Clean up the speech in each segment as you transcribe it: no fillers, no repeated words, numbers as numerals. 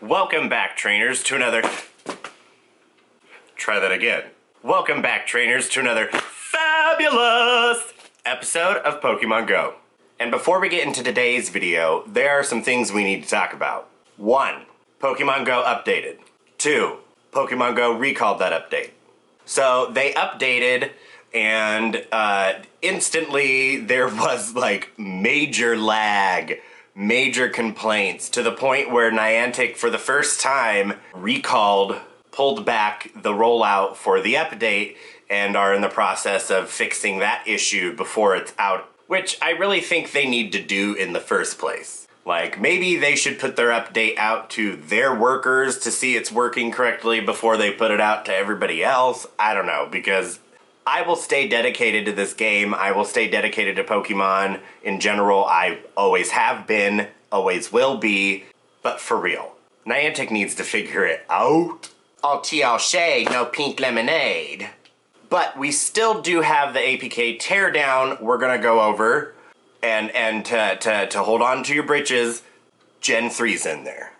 Welcome back, trainers, to another... Try that again. Welcome back, trainers, to another fabulous episode of Pokemon Go. And before we get into today's video, there are some things we need to talk about. 1. Pokemon Go updated. 2. Pokemon Go recalled that update. So they updated and instantly there was like major lag, major complaints, to the point where Niantic for the first time pulled back the rollout for the update and are in the process of fixing that issue before it's out, which I really think they need to do in the first place. Like, maybe they should put their update out to their workers to see it's working correctly before they put it out to everybody else. I don't know, because I will stay dedicated to this game. I will stay dedicated to Pokemon in general. I always have been, always will be, but for real, Niantic needs to figure it out. All tea, all shade, no pink lemonade. But we still do have the APK teardown we're gonna go over. And to hold on to your britches, Gen 3's in there.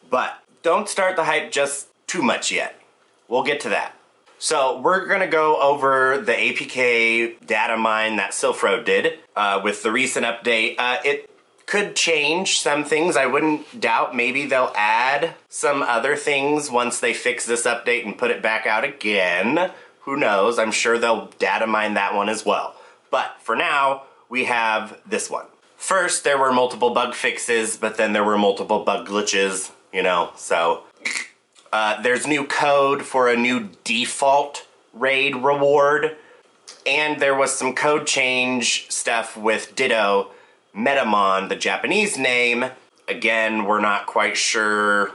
But don't start the hype just too much yet. We'll get to that. So we're gonna go over the APK data mine that SILPHROAD did with the recent update. It could change some things. I wouldn't doubt maybe they'll add some other things once they fix this update and put it back out again. Who knows? I'm sure they'll data mine that one as well. But for now, we have this one. First, there were multiple bug fixes, but then there were multiple bug glitches, you know, so. There's new code for a new default raid reward, and there was some code change stuff with Ditto Metamon, the Japanese name. Again, we're not quite sure,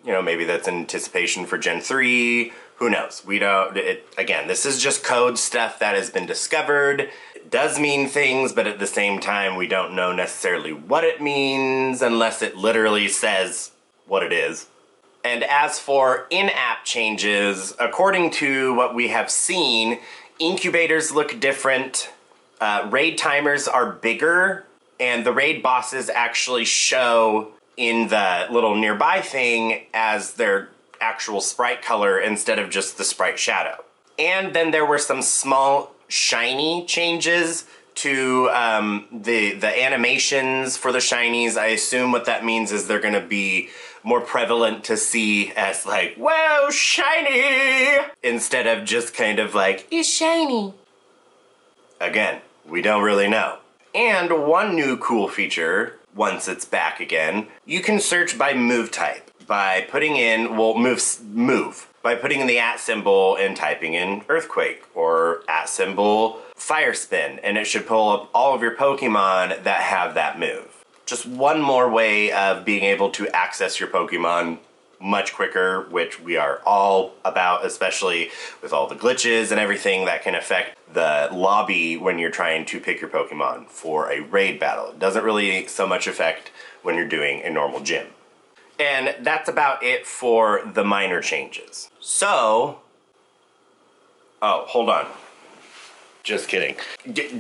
you know, maybe that's in anticipation for Gen 3, who knows? We don't, again, this is just code stuff that has been discovered. It does mean things, but at the same time, we don't know necessarily what it means unless it literally says what it is. And as for in-app changes, according to what we have seen, incubators look different, raid timers are bigger, and the raid bosses actually show in the little nearby thing as their actual sprite color instead of just the sprite shadow. And then there were some small shiny changes to the animations for the shinies. I assume what that means is they're gonna be more prevalent to see as like, whoa, shiny! Instead of just kind of like, it's shiny. Again, we don't really know. And one new cool feature, once it's back again, you can search by move type. By putting in, well, move. By putting in the @ symbol and typing in earthquake or @ symbol fire spin, and it should pull up all of your Pokemon that have that move. Just one more way of being able to access your Pokemon much quicker, which we are all about, especially with all the glitches and everything that can affect the lobby when you're trying to pick your Pokemon for a raid battle. It doesn't really so much affect when you're doing a normal gym. And that's about it for the minor changes. So, oh, hold on. Just kidding.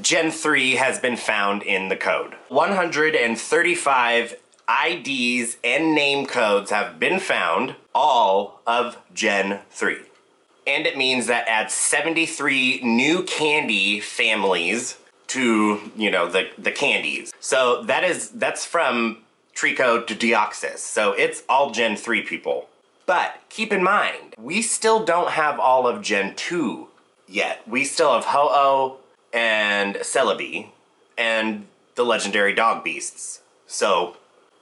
Gen 3 has been found in the code. 135 IDs and name codes have been found, all of Gen 3. And it means that adds 73 new candy families to, you know, the candies. So that's from Trico to Deoxys. So it's all Gen 3 people. But keep in mind, we still don't have all of Gen 2 yet. We still have Ho-Oh and Celebi and the legendary dog beasts. So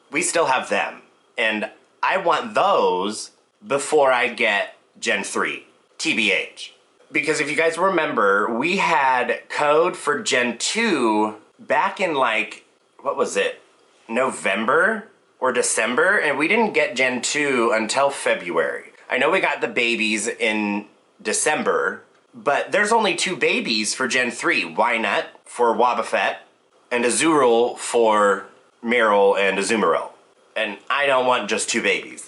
we still have them. And I want those before I get Gen 3, TBH. Because if you guys remember, we had code for Gen 2 back in like, what was it? November or December, and we didn't get Gen 2 until February. I know we got the babies in December, but there's only 2 babies for Gen 3. Wynut for Wobbuffet, and Azurill for Meryl and Azumarill. And I don't want just 2 babies.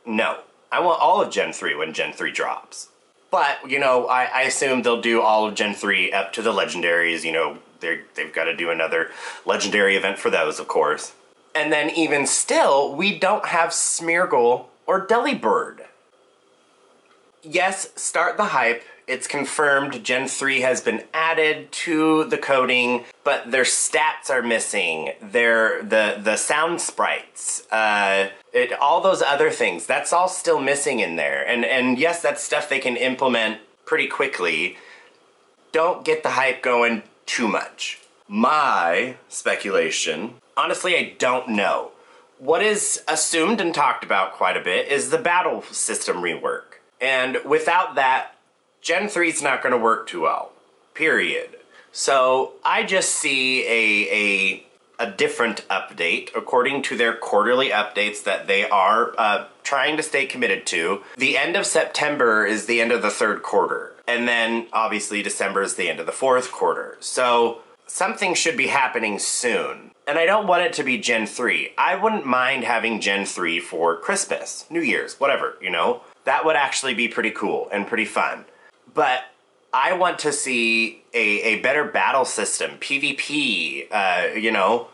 No. I want all of Gen 3 when Gen 3 drops. But, you know, I assume they'll do all of Gen 3 up to the legendaries. You know, they've got to do another legendary event for those, of course. And then even still, we don't have Smeargle or Delibird. Yes, start the hype. It's confirmed Gen 3 has been added to the coding, but their stats are missing. The sound sprites, all those other things, that's all still missing in there. And yes, that's stuff they can implement pretty quickly. Don't get the hype going too much. My speculation, honestly, I don't know. What is assumed and talked about quite a bit is the battle system rework. And without that, Gen 3 is not going to work too well, period. So I just see a different update according to their quarterly updates that they are trying to stay committed to. The end of September is the end of the third quarter. And then obviously December is the end of the fourth quarter. So something should be happening soon. And I don't want it to be Gen 3. I wouldn't mind having Gen 3 for Christmas, New Year's, whatever, you know? That would actually be pretty cool and pretty fun. But I want to see a better battle system, PvP, you know,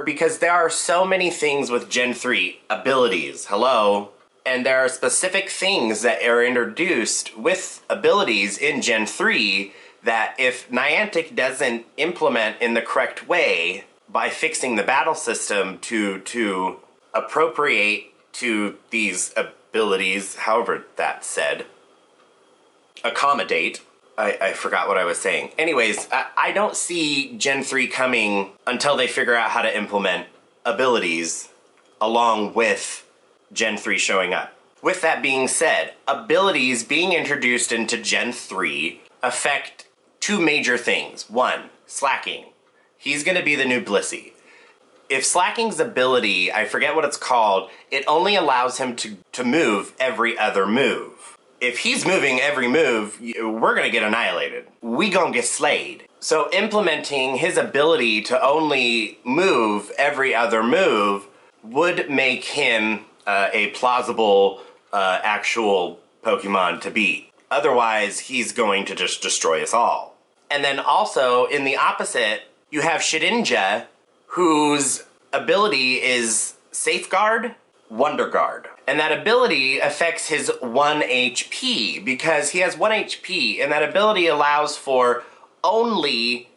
because there are so many things with Gen 3, abilities, hello, and there are specific things that are introduced with abilities in Gen 3 that if Niantic doesn't implement in the correct way by fixing the battle system to appropriate to these abilities, however that's said, accommodate. I forgot what I was saying. Anyways, I don't see Gen 3 coming until they figure out how to implement abilities along with Gen 3 showing up. With that being said, abilities being introduced into Gen 3 affect two major things. One, Slacking. He's going to be the new Blissey. If Slacking's ability, I forget what it's called, it only allows him to move every other move. If he's moving every move, we're gonna get annihilated. We gonna get slayed. So implementing his ability to only move every other move would make him a plausible actual Pokemon to beat. Otherwise, he's going to just destroy us all. And then also, in the opposite, you have Shedinja, whose ability is Safeguard, Wonder Guard. And that ability affects his 1 HP, because he has 1 HP, and that ability allows for only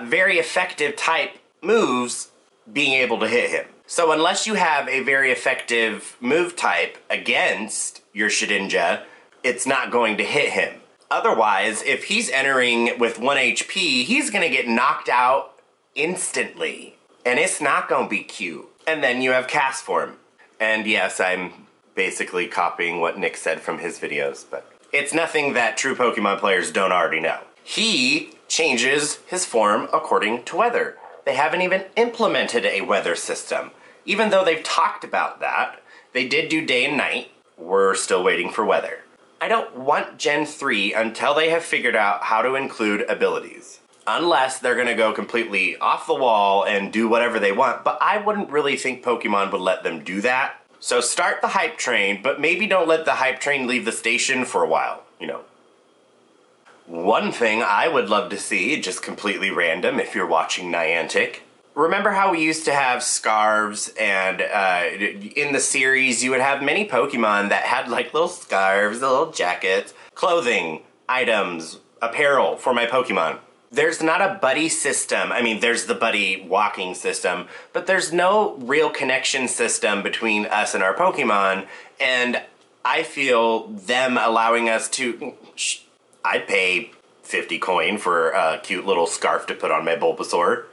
very effective type moves being able to hit him. So unless you have a very effective move type against your Shedinja, it's not going to hit him. Otherwise, if he's entering with 1 HP, he's gonna get knocked out instantly. And it's not gonna be cute. And then you have Cast Form. And yes, I'm basically copying what Nick said from his videos, but it's nothing that true Pokemon players don't already know. He changes his form according to weather. They haven't even implemented a weather system. Even though they've talked about that, they did do day and night. We're still waiting for weather. I don't want Gen 3 until they have figured out how to include abilities. Unless they're gonna go completely off the wall and do whatever they want, but I wouldn't really think Pokemon would let them do that. So start the hype train, but maybe don't let the hype train leave the station for a while, you know. One thing I would love to see, just completely random if you're watching Niantic, remember how we used to have scarves and in the series you would have many Pokemon that had like little scarves, little jackets, clothing, items, apparel for my Pokemon. There's not a buddy system. I mean, there's the buddy walking system, but there's no real connection system between us and our Pokemon, and I feel them allowing us to... I'd pay 50 coin for a cute little scarf to put on my Bulbasaur.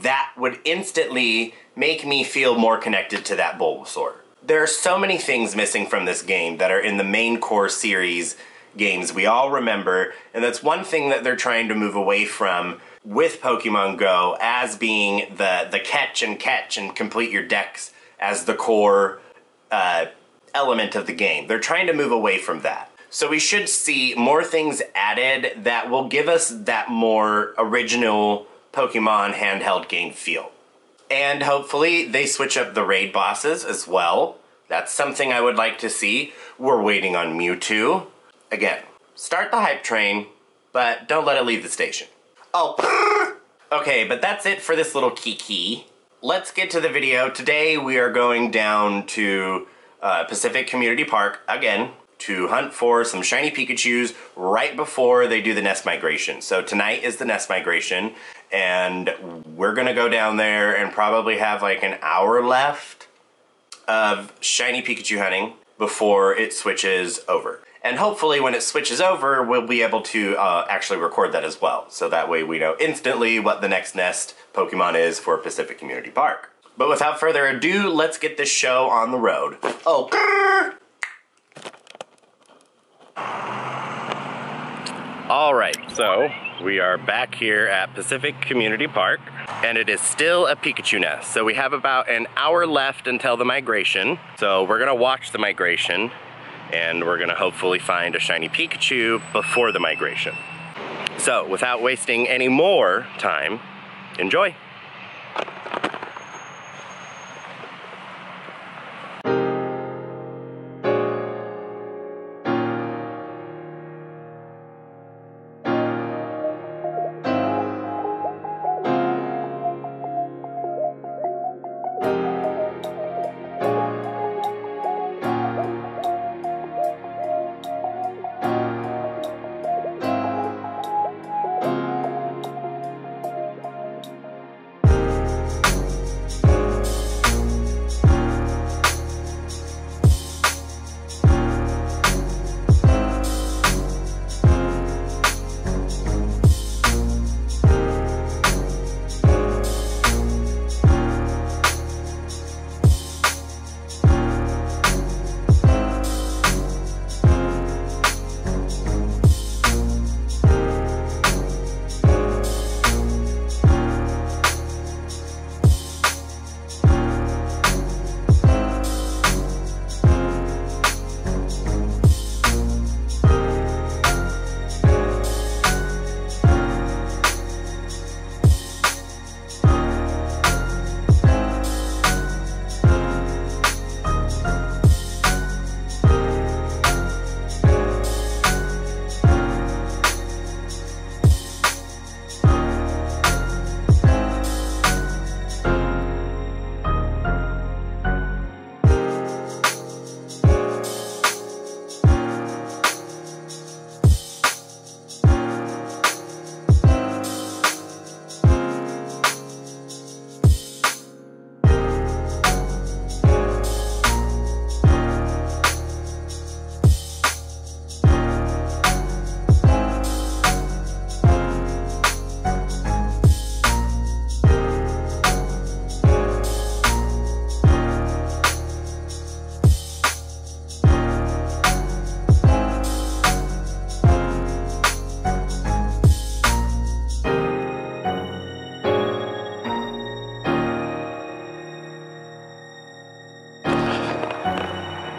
That would instantly make me feel more connected to that Bulbasaur. There are so many things missing from this game that are in the main core series games we all remember, and that's one thing that they're trying to move away from with Pokemon Go as being the catch and complete your decks as the core element of the game. They're trying to move away from that. So we should see more things added that will give us that more original Pokemon handheld game feel. And hopefully they switch up the raid bosses as well. That's something I would like to see. We're waiting on Mewtwo. Again, start the hype train, but don't let it leave the station. Oh, okay, but that's it for this little kiki. let's get to the video. Today we are going down to Pacific Community Park again to hunt for some shiny Pikachus right before they do the nest migration. So tonight is the nest migration, and we're gonna go down there and probably have like an hour left of shiny Pikachu hunting before it switches over. And hopefully when it switches over, we'll be able to actually record that as well. So that way we know instantly what the next nest Pokemon is for Pacific Community Park. But without further ado, let's get this show on the road. Oh, grrr! All right, so we are back here at Pacific Community Park, and it is still a Pikachu nest. So we have about an hour left until the migration. So we're gonna watch the migration, and we're gonna hopefully find a shiny Pikachu before the migration. So without wasting any more time, enjoy.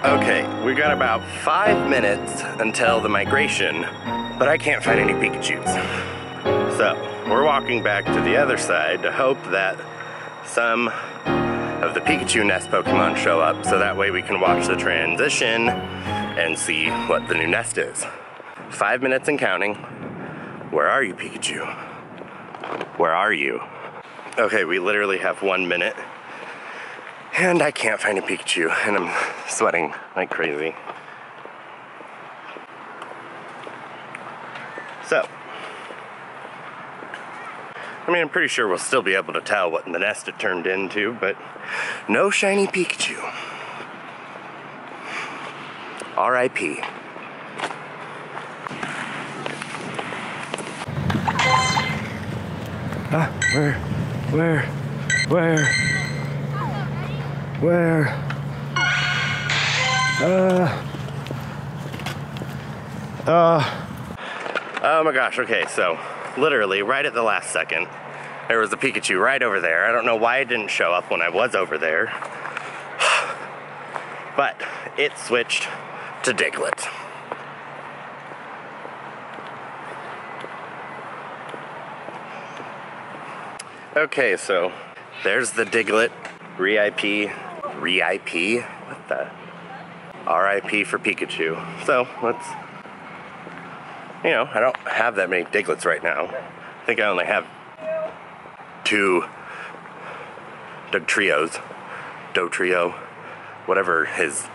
Okay, we got about 5 minutes until the migration, but I can't find any Pikachus. So, we're walking back to the other side to hope that some of the Pikachu nest Pokemon show up, so that way we can watch the transition and see what the new nest is. 5 minutes and counting. Where are you, Pikachu? Where are you? Okay, we literally have 1 minute. And I can't find a Pikachu, and I'm sweating like crazy. So, I mean, I'm pretty sure we'll still be able to tell what the nest it turned into, but no shiny Pikachu. R.I.P. Where? Oh my gosh, okay, so literally right at the last second, there was a Pikachu right over there. I don't know why it didn't show up when I was over there, but it switched to Diglett. Okay, so there's the Diglett. RIP. What the? RIP for Pikachu. So let's, you know, I don't have that many Digletts right now. I think I only have two Dugtrio's, Dotrio, whatever his.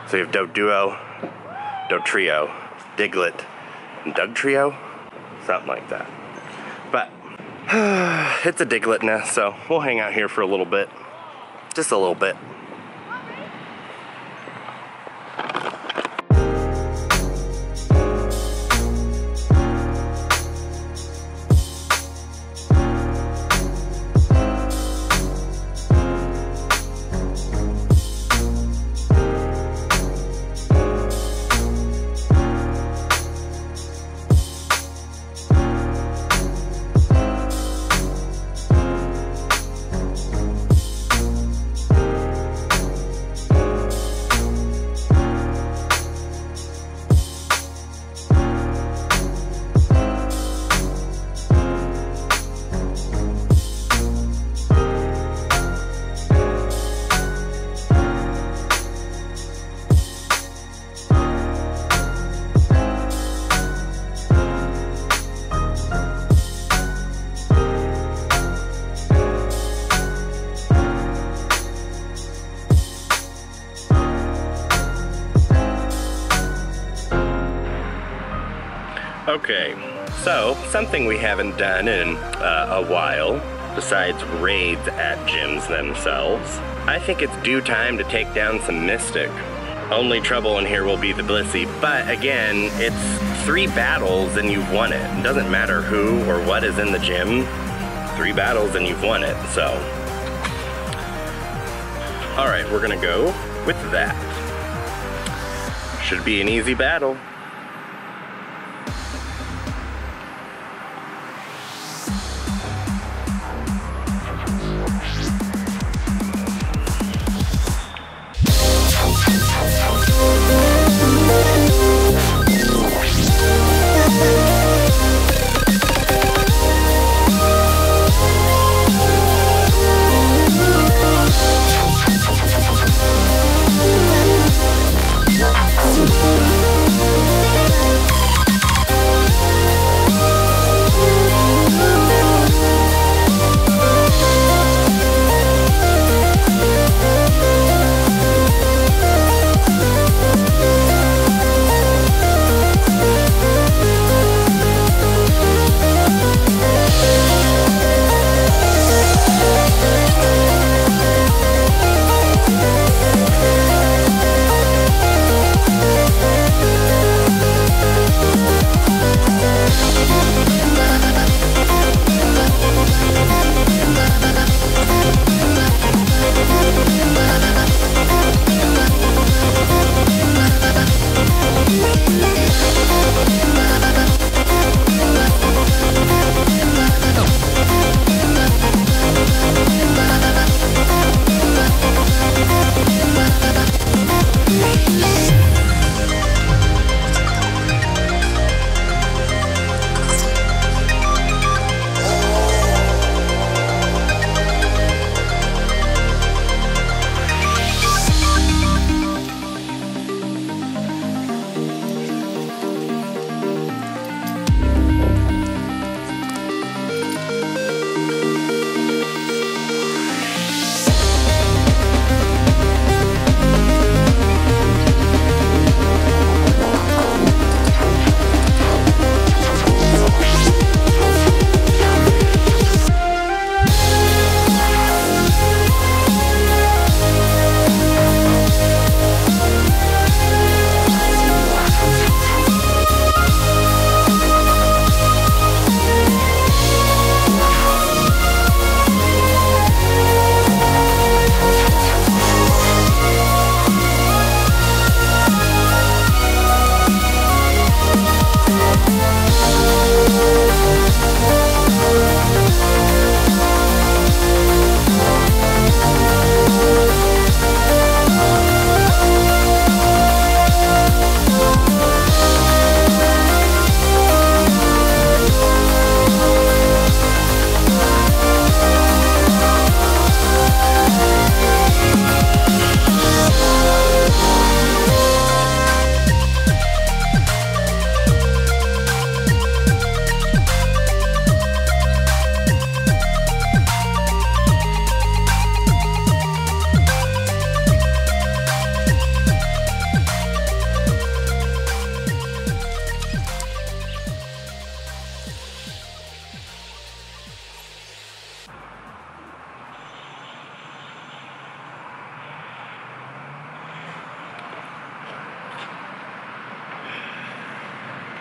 So you have Doduo, Dotrio, Diglett, and Dugtrio, something like that. But it's a Diglett nest, so we'll hang out here for a little bit, just a little bit. Okay, so something we haven't done in a while, besides raids at gyms themselves, I think it's due time to take down some Mystic. Only trouble in here will be the Blissey, but again, it's 3 battles and you've won it. It doesn't matter who or what is in the gym, 3 battles and you've won it, so. Alright, we're gonna go with that. Should be an easy battle.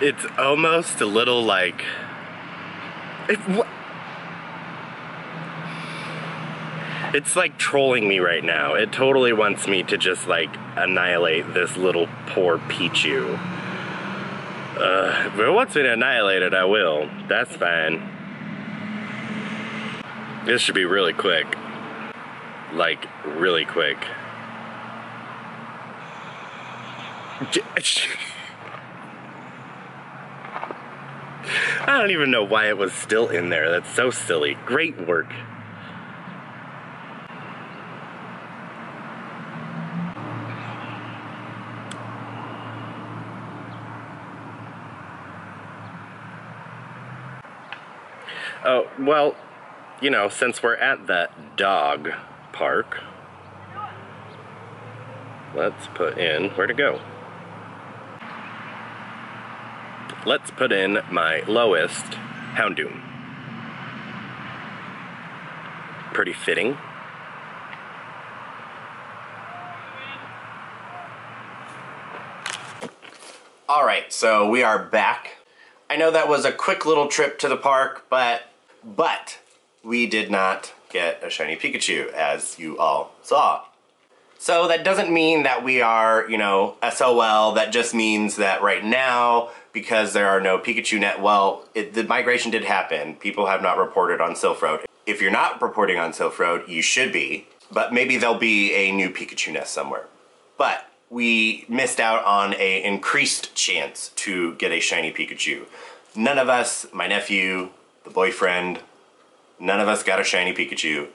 It's almost a little like... It's like trolling me right now. It totally wants me to just like annihilate this little poor Pichu. If it wants me to annihilate it, I will. That's fine. This should be really quick. Like, really quick. I don't even know why it was still in there. That's so silly. Great work. Oh, well, you know, since we're at that dog park, let's put in, where to go? Let's put in my lowest Houndoom. Pretty fitting. Alright, so we are back. I know that was a quick little trip to the park, but we did not get a shiny Pikachu, as you all saw. So that doesn't mean that we are, you know, SOL. That just means that right now, because there are no Pikachu net, well, the migration did happen. People have not reported on SILPHROAD. If you're not reporting on SILPHROAD, you should be, but maybe there'll be a new Pikachu nest somewhere. But we missed out on an increased chance to get a shiny Pikachu. None of us, my nephew, the boyfriend, none of us got a shiny Pikachu.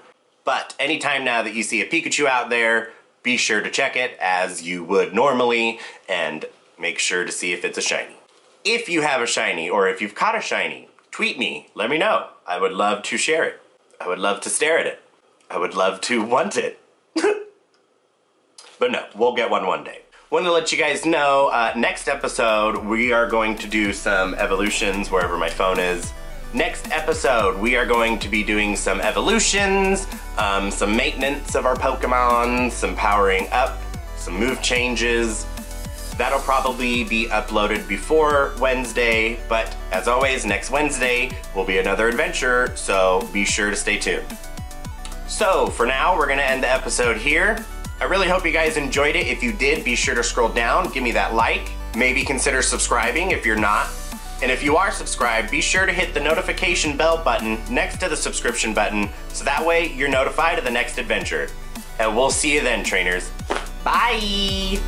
But anytime now that you see a Pikachu out there, be sure to check it as you would normally and make sure to see if it's a shiny. If you have a shiny or if you've caught a shiny, tweet me, let me know. I would love to share it. I would love to stare at it. I would love to want it. But no, we'll get one day. Want to let you guys know, next episode we are going to do some evolutions wherever my phone is. Next episode we are going to be doing some evolutions, some maintenance of our Pokemon, some powering up, some move changes. That'll probably be uploaded before Wednesday, but as always, next Wednesday will be another adventure, so be sure to stay tuned. So for now, we're gonna end the episode here. I really hope you guys enjoyed it. If you did, be sure to scroll down, give me that like, maybe consider subscribing if you're not. And if you are subscribed, be sure to hit the notification bell button next to the subscription button, so that way you're notified of the next adventure. And we'll see you then, trainers. Bye!